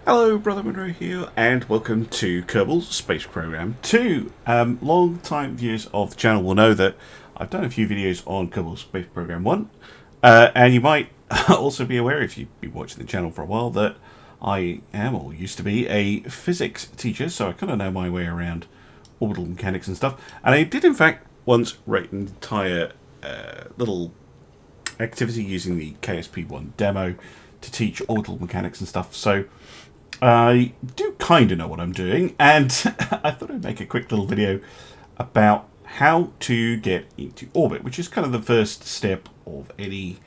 Hello, Brother Monroe here, and welcome to Kerbal Space Program 2. Long-time viewers of the channel will know that I've done a few videos on Kerbal Space Program 1, and you might also be aware, if you've been watching the channel for a while, that I am, or used to be, a physics teacher, so I kind of know my way around orbital mechanics and stuff. And I did, in fact, once write an entire little activity using the KSP1 demo to teach orbital mechanics and stuff, so I do kind of know what I'm doing, and I thought I'd make a quick little video about how to get into orbit, which is kind of the first step of any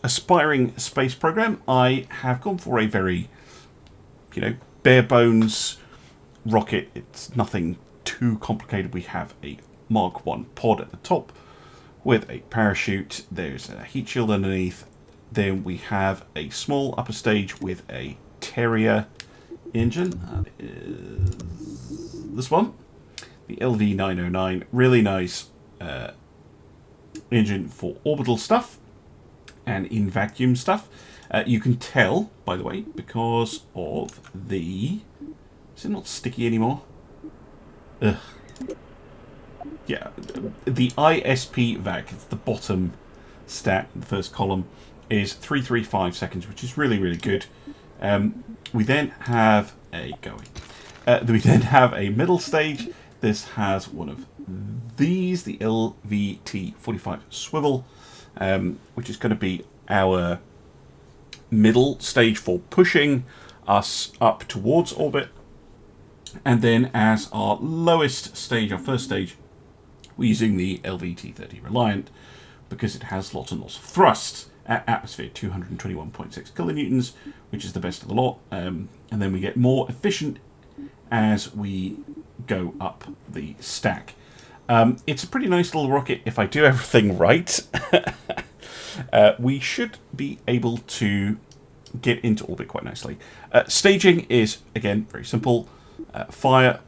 aspiring space program. I have gone for a very, bare bones rocket. It's nothing too complicated. We have a Mark 1 pod at the top with a parachute. There's a heat shield underneath. Then we have a small upper stage with a Terrier engine. That is this one, the LV909. Really nice engine for orbital stuff and in vacuum stuff. You can tell, by the way, because of the... Is it not sticky anymore? Ugh. Yeah, the ISP vac, it's the bottom stat, the first column, is 335 seconds, which is really, really good. We then have a middle stage. This has one of these, the LVT45 swivel, which is going to be our middle stage for pushing us up towards orbit. And then as our lowest stage, our first stage, we're using the LVT30 Reliant because it has lots and lots of thrust at atmosphere, 221.6 kilonewtons, which is the best of the lot. And then we get more efficient as we go up the stack. It's a pretty nice little rocket. If I do everything right, we should be able to get into orbit quite nicely. Staging is, again, very simple. Fire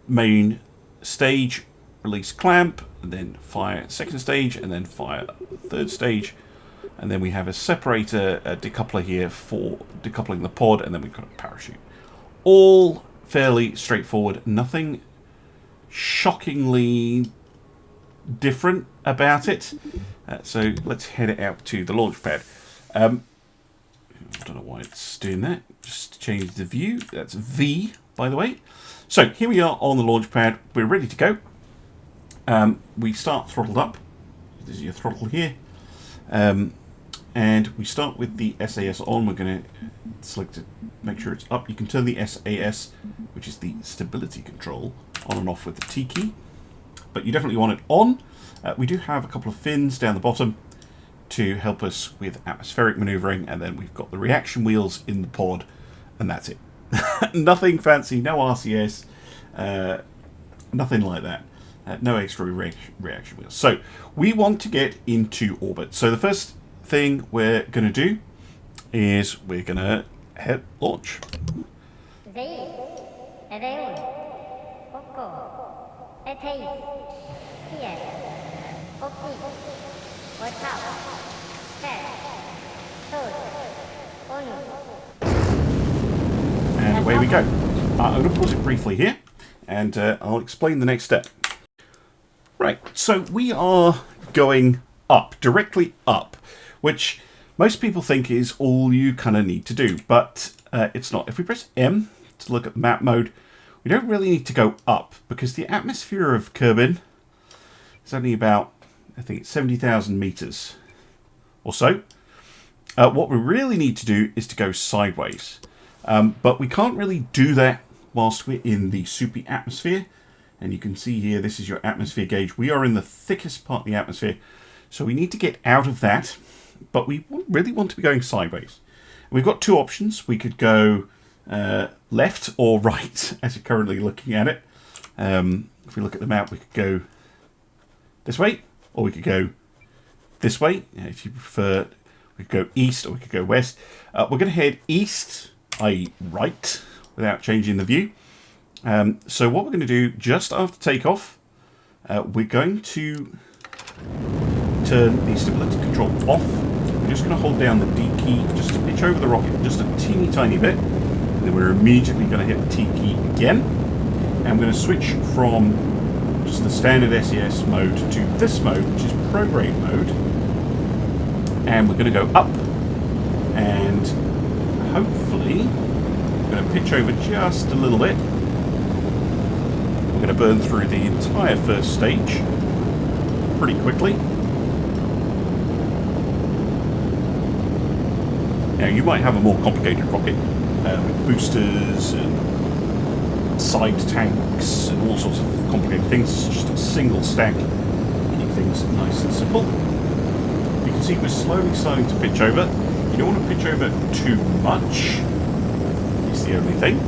main stage, release clamp, and then fire second stage, and then fire third stage. And then we have a separator, a decoupler here for decoupling the pod, and then we've got a parachute. All fairly straightforward. Nothing shockingly different about it. So let's head out to the launch pad. I don't know why it's doing that. Just change the view. That's V, by the way. So here we are on the launch pad. We're ready to go. We start throttled up. This is your throttle here. And we start with the SAS on. We're going to select it, make sure it's up. You can turn the SAS, which is the stability control, on and off with the T key. But you definitely want it on. We do have a couple of fins down the bottom to help us with atmospheric maneuvering. And then we've got the reaction wheels in the pod. And that's it. Nothing fancy, no RCS, nothing like that. No extra reaction wheels. So we want to get into orbit. So the first thing we're going to do is we're going to hit launch. And away we go. I'm going to pause it briefly here, and I'll explain the next step. Right, so we are going up, directly up, which most people think is all you kind of need to do, but it's not. If we press M to look at map mode, we don't really need to go up, because the atmosphere of Kerbin is only about, I think it's 70,000 meters or so. What we really need to do is to go sideways, but we can't really do that whilst we're in the soupy atmosphere. And you can see here, this is your atmosphere gauge. We are in the thickest part of the atmosphere, so we need to get out of that, but we really want to be going sideways. We've got two options. We could go left or right, as you're currently looking at it. If we look at the map, we could go this way, or we could go this way. If you prefer, we could go east, or we could go west. We're going to head east, i.e. right, without changing the view. So what we're going to do just after takeoff, we're going to turn the stability control off, we're just going to hold down the D key just to pitch over the rocket just a teeny tiny bit. And then we're immediately going to hit the T key again. And I'm going to switch from just the standard SES mode to this mode, which is prograde mode. And we're going to go up. And hopefully, we're going to pitch over just a little bit. We're going to burn through the entire first stage pretty quickly. Now, you might have a more complicated rocket with boosters and side tanks and all sorts of complicated things. It's just a single stack. Keep things nice and simple. You can see we're slowly starting to pitch over. You don't want to pitch over too much. It's the only thing.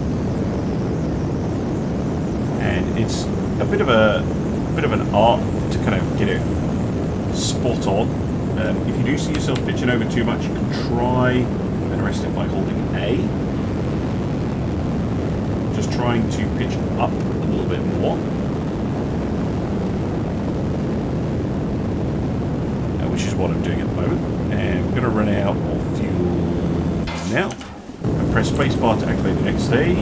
And it's a bit of an art to kind of get it spot on. If you do see yourself pitching over too much, you can try and arrest it by holding A. Just trying to pitch up a little bit more. Which is what I'm doing at the moment. And we're going to run out of fuel now. And press spacebar to activate the next stage.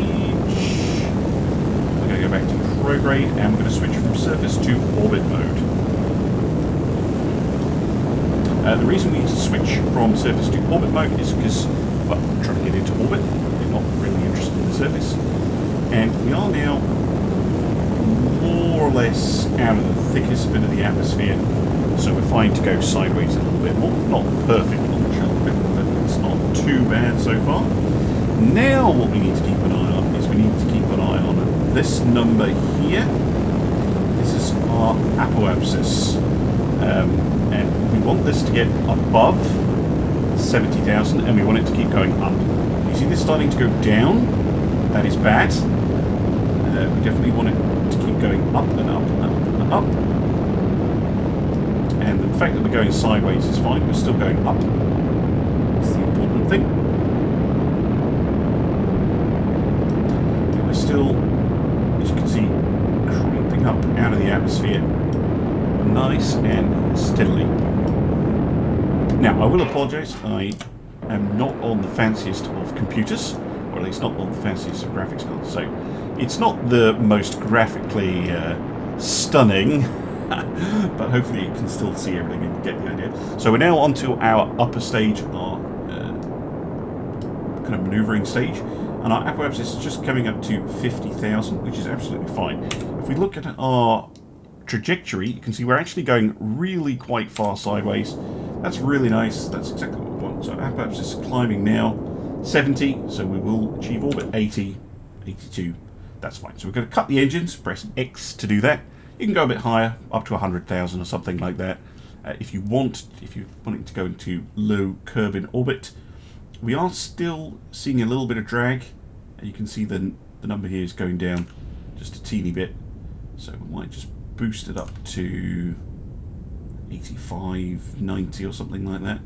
We're going to go back to prograde, and we're going to switch from surface to orbit mode. The reason we switch from surface to orbit mode is because, well, we're trying to get into orbit. We're not really interested in the surface. And we are now more or less out of the thickest bit of the atmosphere, so we're fine to go sideways a little bit more. Not perfect launch output, but it's not too bad so far. Now what we need to keep an eye on is we need to keep an eye on this number here. This is our apoapsis. And we want this to get above 70,000, and we want it to keep going up. You see this starting to go down? That is bad. We definitely want it to keep going up and up and up and up. And the fact that we're going sideways is fine. We're still going up. That's the important thing. And we're still, as you can see, creeping up out of the atmosphere. Nice and steadily. Now, I will apologise, I am not on the fanciest of computers, or at least not on the fanciest of graphics cards, so it's not the most graphically stunning, but hopefully you can still see everything and get the idea. So we're now onto our upper stage, our kind of manoeuvring stage, and our apoapsis is just coming up to 50,000, which is absolutely fine. If we look at our trajectory, you can see we're actually going really quite far sideways. That's really nice. That's exactly what we want. So apoapsis is climbing now 70, so we will achieve orbit 80, 82. That's fine. So we're going to cut the engines, press X to do that. You can go a bit higher, up to 100,000 or something like that. If you're wanting to go into low Kerbal orbit. We are still seeing a little bit of drag. You can see the number here is going down just a teeny bit. So we might just boost it up to 85, 90 or something like that,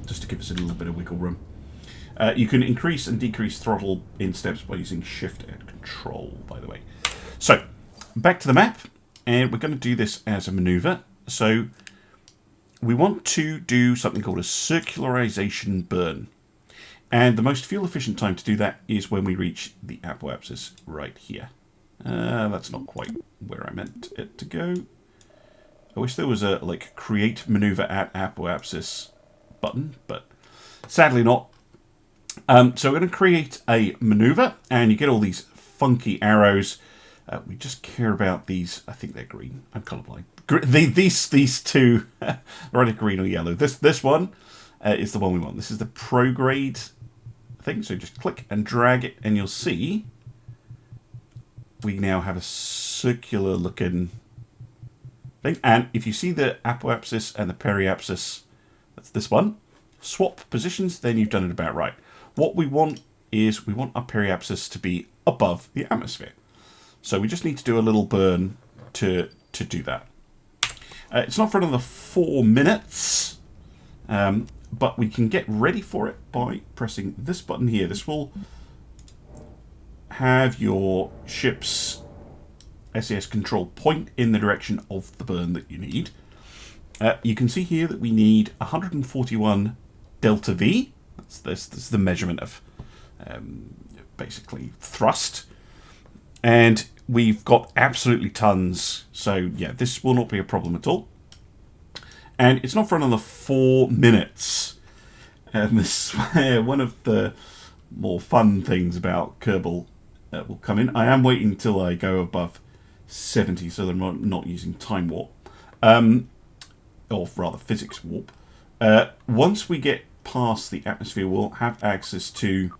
just to give us a little bit of wiggle room. You can increase and decrease throttle in steps by using shift and control, by the way. So back to the map, and we're going to do this as a maneuver. So we want to do something called a circularization burn, and the most fuel efficient time to do that is when we reach the apoapsis right here. That's not quite where I meant it to go. I wish there was a, like, create maneuver at apoapsis button, but sadly not. So we're going to create a maneuver, and you get all these funky arrows. We just care about these. I think they're green. I'm colorblind. These two, they're either green or yellow. This one is the one we want. This is the prograde thing. So just click and drag it, and you'll see we now have a circular looking thing. And if you see the apoapsis and the periapsis, that's this one, swap positions, then you've done it about right. What we want is we want our periapsis to be above the atmosphere. So we just need to do a little burn to do that. It's not for another 4 minutes, but we can get ready for it by pressing this button here. This will have your ship's SES control point in the direction of the burn that you need. you can see here that we need 141 delta V. That's the measurement of basically thrust. And we've got absolutely tons. So yeah, this will not be a problem at all. And it's not for another 4 minutes. And this is where one of the more fun things about Kerbal will come in. I am waiting until I go above 70 so that I'm not using time warp. Or rather physics warp. Once we get past the atmosphere, we'll have access to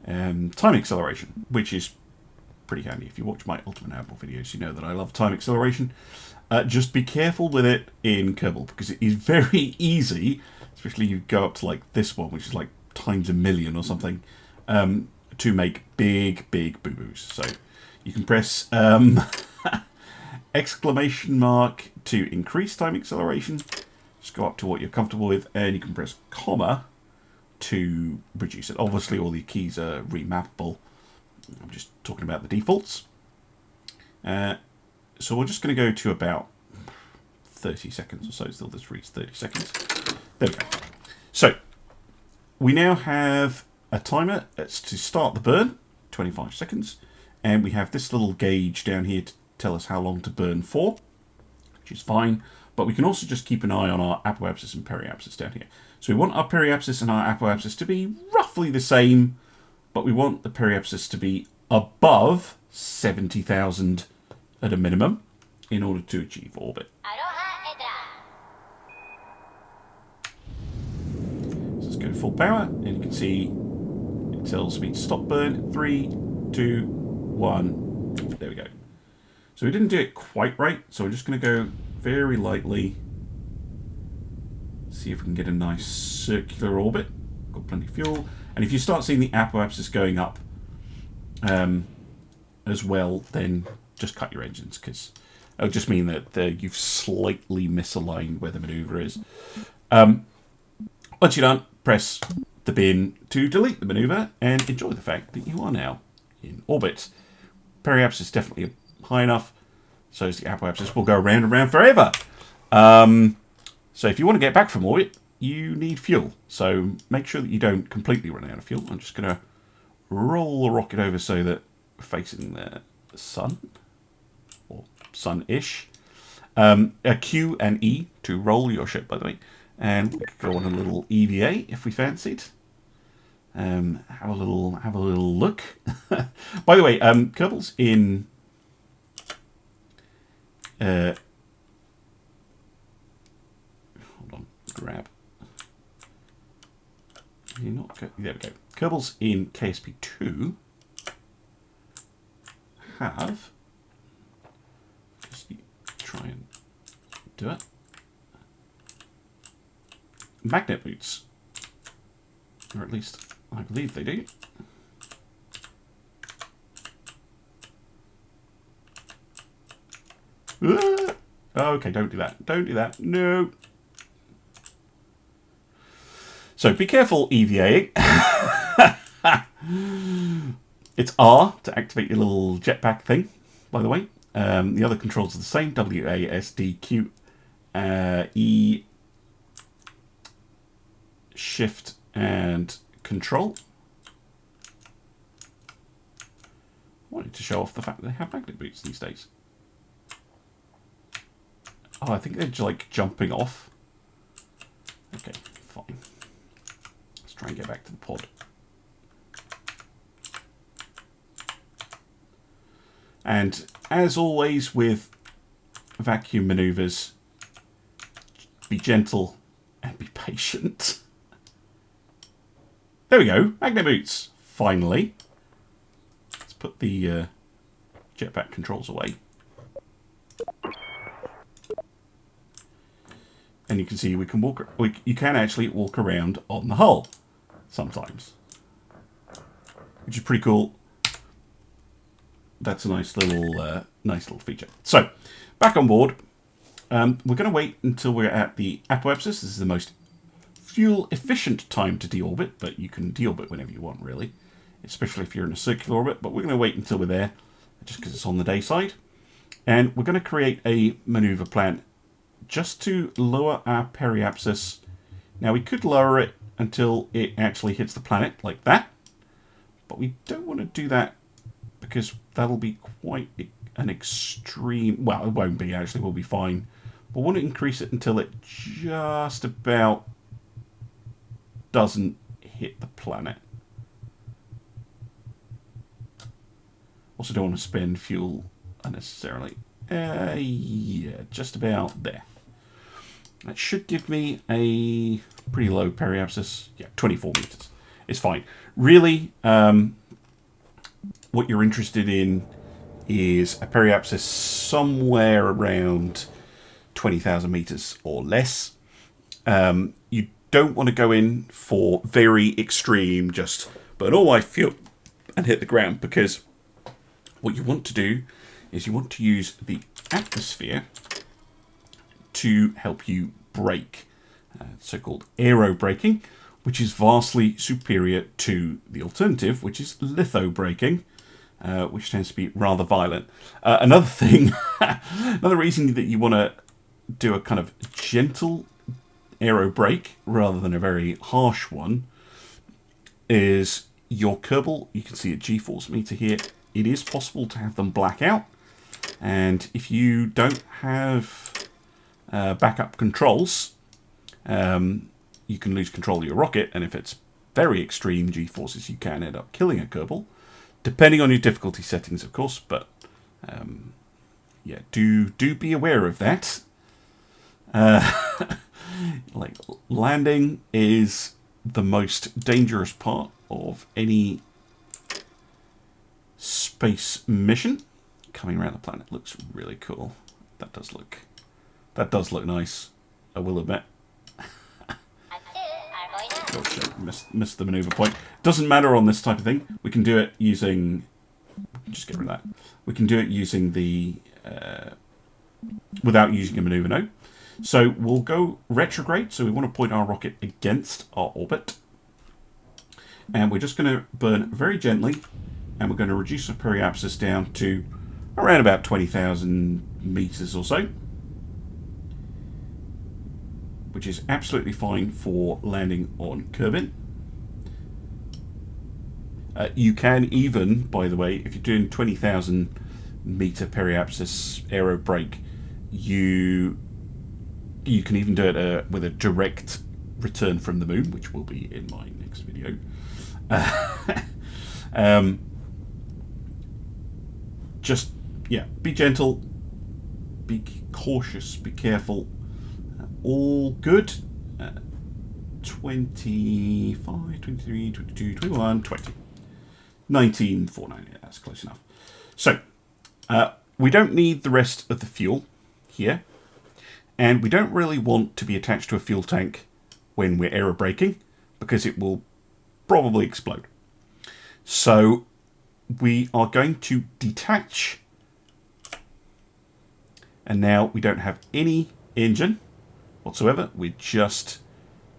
time acceleration, which is pretty handy. If you watch my Ultimate Admiral videos, you know that I love time acceleration. Just be careful with it in Kerbal, because it is very easy, especially you go up to like this one, which is like times a million or something, to make big boo-boos. So you can press exclamation mark to increase time acceleration. Just go up to what you're comfortable with, and you can press comma to reduce it. Obviously all the keys are remappable. I'm just talking about the defaults. So we're just going to go to about 30 seconds or so, till this reads 30 seconds. There we go. So we now have a timer. It's to start the burn, 25 seconds. And we have this little gauge down here to tell us how long to burn for, which is fine. But we can also just keep an eye on our apoapsis and periapsis down here. So we want our periapsis and our apoapsis to be roughly the same, but we want the periapsis to be above 70,000 at a minimum in order to achieve orbit. So let's go full power, and you can see it tells me to stop burn. 3, 2, 1. There we go. So we didn't do it quite right, so we're just going to go very lightly. See if we can get a nice circular orbit. Got plenty of fuel. And if you start seeing the apoapsis going up as well, then just cut your engines, because it'll just mean that you've slightly misaligned where the maneuver is. Once you're done, press the bin to delete the maneuver and enjoy the fact that you are now in orbit. Periapsis is definitely high enough, so as the apoapsis will go round and round forever. So if you want to get back from orbit, you need fuel. So make sure that you don't completely run out of fuel. I'm just going to roll the rocket over so that we're facing the sun, or sun-ish. A Q and E to roll your ship, by the way. And we could go on a little EVA if we fancied. Have a little look. By the way, Kerbal's in hold on, grab. You're not go there we go. Kerbal's in KSP 2 have just try and do it. Magnet boots. Or at least I believe they do. Okay, don't do that. Don't do that. No. So be careful, EVA. It's R to activate your little jetpack thing, by the way. The other controls are the same. W, A, S, D, Q, E, Shift, and Control. I wanted to show off the fact that they have magnet boots these days. Oh, I think they're like jumping off. Okay, fine. Let's try and get back to the pod. And as always with vacuum maneuvers, be gentle and be patient. There we go, magnet boots, finally. Let's put the jetpack controls away. And you can see we can walk. You can actually walk around on the hull sometimes, which is pretty cool. That's a nice little feature. So back on board. We're going to wait until we're at the apoapsis. This is the most fuel efficient time to deorbit, but you can deorbit whenever you want, really, especially if you're in a circular orbit. But we're going to wait until we're there, just because it's on the day side. And we're going to create a maneuver plan just to lower our periapsis. Now we could lower it until it actually hits the planet like that, but we don't want to do that because that'll be quite an extreme. Well, it won't be actually. We'll be fine. But we want to increase it until it just about doesn't hit the planet. Also, don't want to spend fuel unnecessarily. Yeah, just about there. That should give me a pretty low periapsis. Yeah, 24 meters. It's fine. Really, what you're interested in is a periapsis somewhere around 20,000 meters or less. You don't want to go in for very extreme, just burn all my fuel and hit the ground, because what you want to do is you want to use the atmosphere to help you brake, so-called aerobraking, which is vastly superior to the alternative, which is lithobraking, which tends to be rather violent. Another thing, another reason that you want to do a kind of gentle aerobrake rather than a very harsh one is your Kerbal. You can see a G-force meter here. It is possible to have them black out, and if you don't have backup controls, you can lose control of your rocket, and if it's very extreme G-forces, you can end up killing a Kerbal, depending on your difficulty settings, of course. But yeah, do be aware of that. Like, landing is the most dangerous part of any space mission. Coming around the planet looks really cool. That does look nice, I will admit. Gosh, I missed the maneuver point. Doesn't matter on this type of thing. We can do it using... Just get rid of that. We can do it using the... without using a maneuver node. So we'll go retrograde. So we want to point our rocket against our orbit. And we're just going to burn very gently. And we're going to reduce our periapsis down to around about 20,000 meters or so, which is absolutely fine for landing on Kerbin. You can even, by the way, if you're doing 20,000 meter periapsis aerobrake, you can even do it with a direct return from the moon, which will be in my next video. Just, yeah, be gentle, be cautious, be careful. All good. 25, 23, 22, 21, 20. 19, 49, yeah, that's close enough. So, we don't need the rest of the fuel here. And we don't really want to be attached to a fuel tank when we're aerobraking, because it will probably explode. So, we are going to detach. And now we don't have any engine whatsoever. We're just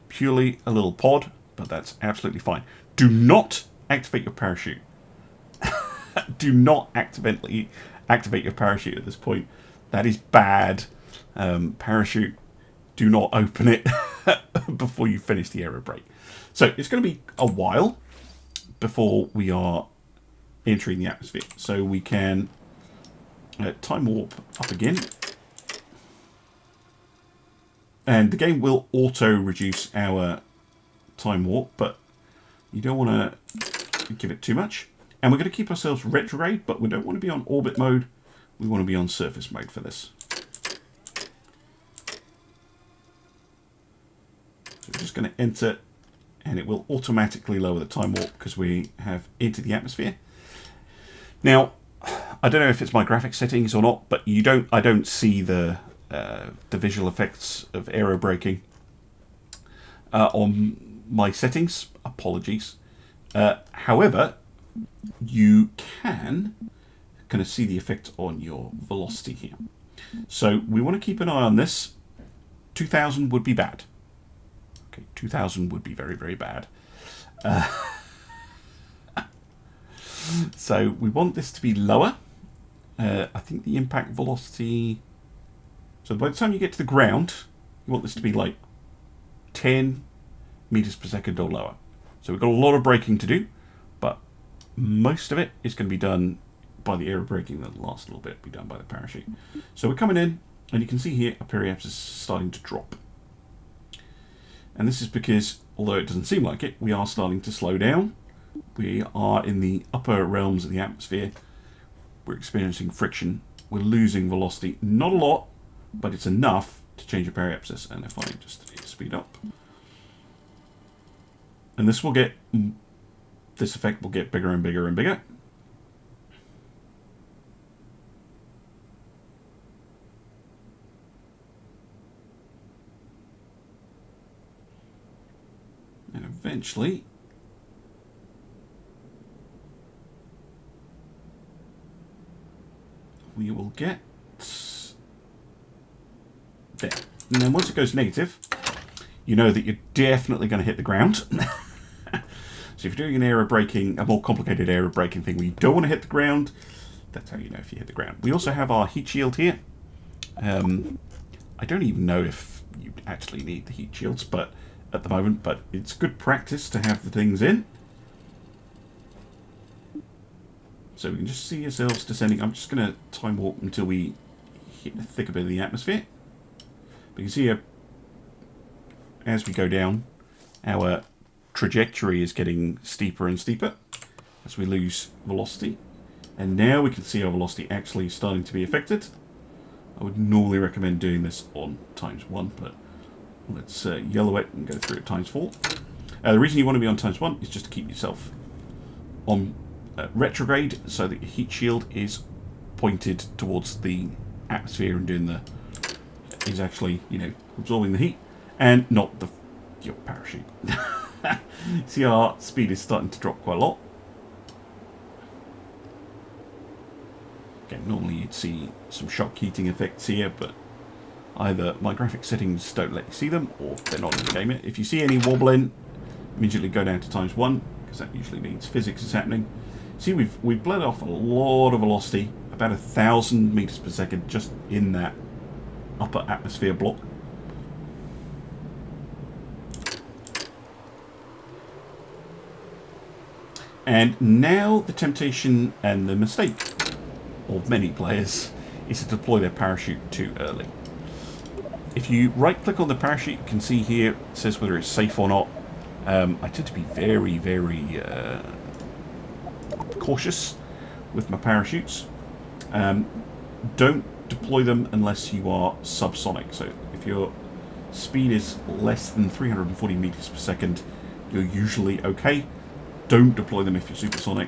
purely a little pod, but that's absolutely fine. Do not activate your parachute. Do not activate your parachute at this point. That is bad. Parachute, do not open it before you finish the aerobrake. So it's going to be a while before we are entering the atmosphere. So we can time warp up again. And the game will auto-reduce our time warp, but you don't want to give it too much. And we're going to keep ourselves retrograde, but we don't want to be on orbit mode. We want to be on surface mode for this. So we're just going to enter, and it will automatically lower the time warp because we have entered the atmosphere. Now, I don't know if it's my graphics settings or not, but I don't see the visual effects of aerobraking on my settings. Apologies. However, you can kind of see the effect on your velocity here. So we want to keep an eye on this. 2,000 would be bad. Okay, 2,000 would be very, very bad. So we want this to be lower. I think the impact velocity So by the time you get to the ground, you want this to be like 10 meters per second or lower. So we've got a lot of braking to do, but most of it is going to be done by the aerobraking. The last little bit will be done by the parachute. So we're coming in, and you can see here our apoapsis is starting to drop. And this is because, although it doesn't seem like it, we are starting to slow down. We are in the upper realms of the atmosphere. We're experiencing friction. We're losing velocity. Not a lot, but it's enough to change your apoapsis. And if I just speed up, and this effect will get bigger and bigger and bigger. And eventually, we will get there. And then once it goes negative, you know that you're definitely going to hit the ground. So if you're doing an aerobraking, a more complicated aerobraking thing where you don't want to hit the ground, that's how you know if you hit the ground. We also have our heat shield here. I don't even know if you actually need the heat shields, but at the moment, but it's good practice to have the things in. So we can just see ourselves descending. I'm just going to time warp until we hit the thicker bit of the atmosphere. But you can see as we go down, our trajectory is getting steeper and steeper as we lose velocity. And now we can see our velocity actually starting to be affected. I would normally recommend doing this on ×1, but let's yellow it and go through it ×4. The reason you want to be on ×1 is just to keep yourself on retrograde, so that your heat shield is pointed towards the atmosphere and doing is actually, you know, absorbing the heat and not your parachute. See, our speed is starting to drop quite a lot. Again, normally you'd see some shock heating effects here, but either my graphic settings don't let you see them, or they're not in the game yet. If you see any wobbling, immediately go down to ×1, because that usually means physics is happening. See, we've bled off a lot of velocity, about 1,000 meters per second, just in that upper atmosphere block. And now the temptation and the mistake of many players is to deploy their parachute too early. If you right-click on the parachute, you can see here it says whether it's safe or not. I tend to be very, very cautious with my parachutes. Don't deploy them unless you are subsonic. So if your speed is less than 340 meters per second, you're usually okay. Don't deploy them if you're supersonic,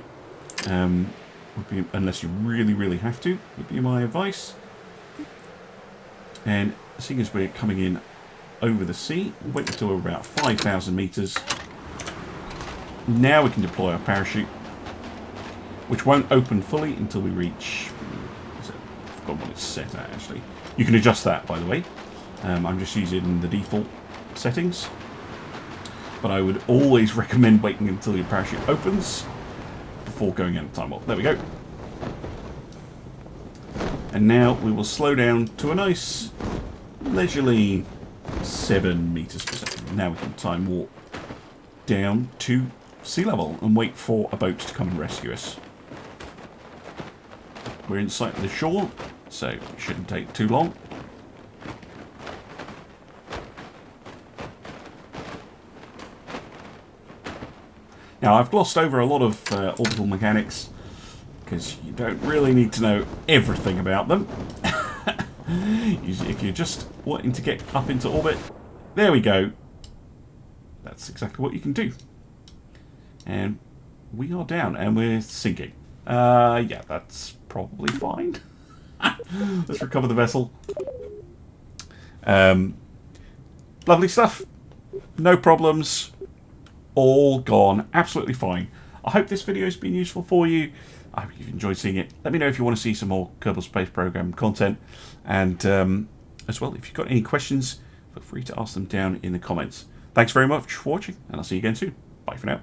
unless you really, really have to, would be my advice. And seeing as we're coming in over the sea, we'll wait until we're about 5,000 meters. Now we can deploy our parachute, which won't open fully until we reach... I've forgotten what it's set at, actually. You can adjust that, by the way. I'm just using the default settings. But I would always recommend waiting until your parachute opens before going out of time warp. There we go. And now we will slow down to a nice, leisurely 7 meters per second. Now we can time warp down to sea level and wait for a boat to come and rescue us. We're in sight of the shore, so it shouldn't take too long. Now, I've glossed over a lot of orbital mechanics because you don't really need to know everything about them. If you're just wanting to get up into orbit, there we go. That's exactly what you can do. And we are down and we're sinking. Yeah, that's probably fine. Let's recover the vessel. Lovely stuff. No problems. All gone. Absolutely fine. I hope this video has been useful for you. I hope you've enjoyed seeing it. Let me know if you want to see some more Kerbal Space Program content. And as well, if you've got any questions, feel free to ask them down in the comments. Thanks very much for watching, and I'll see you again soon. Bye for now.